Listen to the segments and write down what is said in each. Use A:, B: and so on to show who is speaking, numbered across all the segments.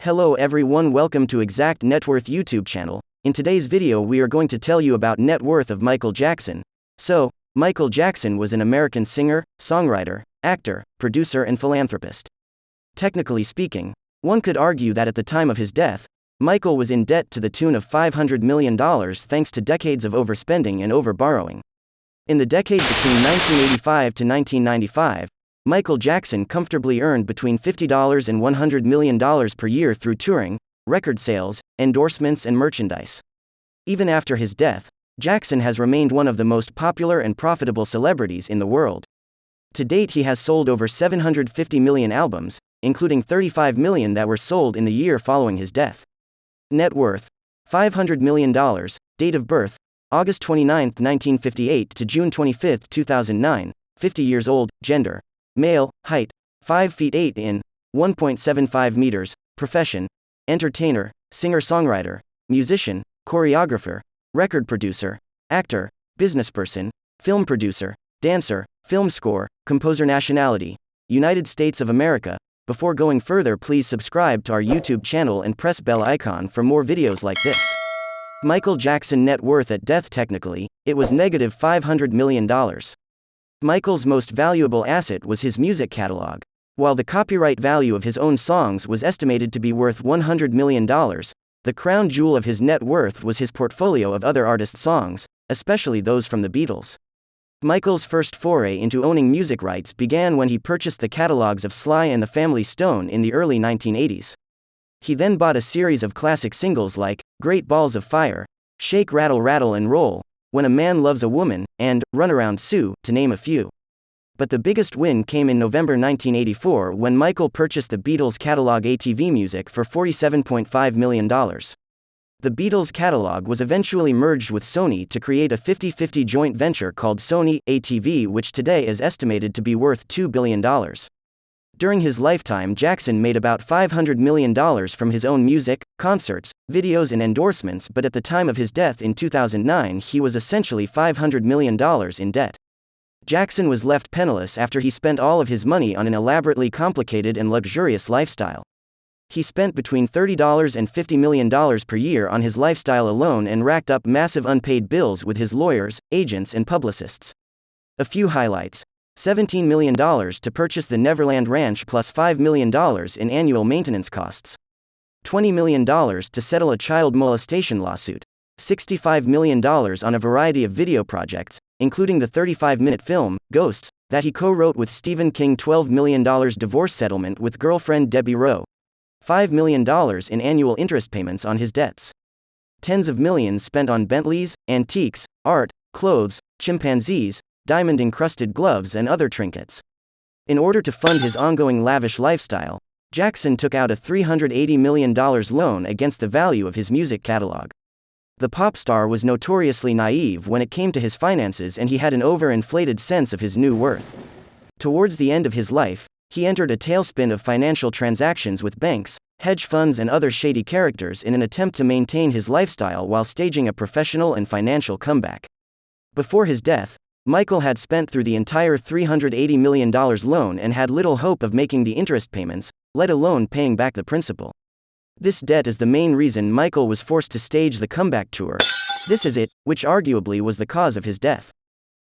A: Hello everyone, welcome to Exact Net Worth YouTube channel. In today's video we are going to tell you about net worth of Michael Jackson. So, Michael Jackson was an American singer, songwriter, actor, producer and philanthropist. Technically speaking, one could argue that at the time of his death, Michael was in debt to the tune of $500 million thanks to decades of overspending and overborrowing. In the decade between 1985 to 1995, Michael Jackson comfortably earned between $50 and $100 million per year through touring, record sales, endorsements and merchandise. Even after his death, Jackson has remained one of the most popular and profitable celebrities in the world. To date he has sold over 750 million albums, including 35 million that were sold in the year following his death. Net worth: $500 million, date of birth: August 29, 1958 to June 25, 2009, 50 years old, gender: male, height: 5 feet 8 in, 1.75 meters, profession: entertainer, singer-songwriter, musician, choreographer, record producer, actor, businessperson, film producer, dancer, film score, composer. Nationality: United States of America. Before going further, please subscribe to our YouTube channel and press bell icon for more videos like this. Michael Jackson net worth at death: technically, it was negative $500 million. Michael's most valuable asset was his music catalog. While the copyright value of his own songs was estimated to be worth $100 million, the crown jewel of his net worth was his portfolio of other artists' songs, especially those from the Beatles. Michael's first foray into owning music rights began when he purchased the catalogs of Sly and the Family Stone in the early 1980s. He then bought a series of classic singles like Great Balls of Fire, Shake Rattle Rattle and Roll, When a Man Loves a Woman, and Runaround Sue, to name a few. But the biggest win came in November 1984 when Michael purchased the Beatles catalog ATV Music for $47.5 million. The Beatles catalog was eventually merged with Sony to create a 50-50 joint venture called Sony ATV, which today is estimated to be worth $2 billion. During his lifetime, Jackson made about $500 million from his own music, concerts, videos and endorsements, but at the time of his death in 2009 he was essentially $500 million in debt. Jackson was left penniless after he spent all of his money on an elaborately complicated and luxurious lifestyle. He spent between $30 and $50 million per year on his lifestyle alone and racked up massive unpaid bills with his lawyers, agents and publicists. A few highlights: $17 million to purchase the Neverland Ranch plus $5 million in annual maintenance costs. $20 million to settle a child molestation lawsuit. $65 million on a variety of video projects, including the 35-minute film, Ghosts, that he co-wrote with Stephen King. $12 million divorce settlement with girlfriend Debbie Rowe. $5 million in annual interest payments on his debts. Tens of millions spent on Bentleys, antiques, art, clothes, chimpanzees, diamond-encrusted gloves and other trinkets. In order to fund his ongoing lavish lifestyle, Jackson took out a $380 million loan against the value of his music catalog. The pop star was notoriously naive when it came to his finances, and he had an overinflated sense of his new worth. Towards the end of his life, he entered a tailspin of financial transactions with banks, hedge funds and other shady characters in an attempt to maintain his lifestyle while staging a professional and financial comeback. Before his death, Michael had spent through the entire $380 million loan and had little hope of making the interest payments, let alone paying back the principal. This debt is the main reason Michael was forced to stage the comeback tour, This Is It, which arguably was the cause of his death.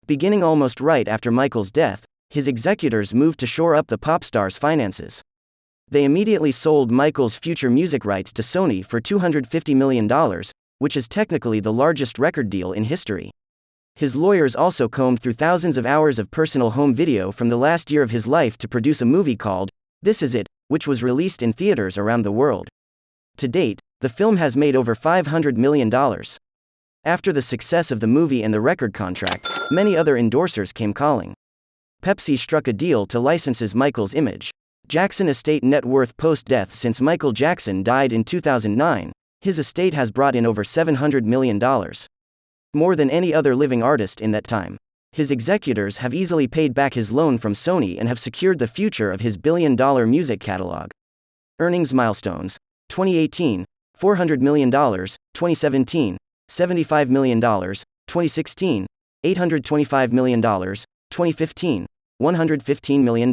A: Beginning almost right after Michael's death, his executors moved to shore up the pop star's finances. They immediately sold Michael's future music rights to Sony for $250 million, which is technically the largest record deal in history. His lawyers also combed through thousands of hours of personal home video from the last year of his life to produce a movie called This Is It, which was released in theaters around the world. To date, the film has made over $500 million. After the success of the movie and the record contract, many other endorsers came calling. Pepsi struck a deal to license Michael's image. Jackson estate net worth post-death: since Michael Jackson died in 2009, his estate has brought in over $700 million. More than any other living artist in that time. His executors have easily paid back his loan from Sony and have secured the future of his billion-dollar music catalog. Earnings milestones: 2018, $400 million, 2017, $75 million, 2016, $825 million, 2015, $115 million.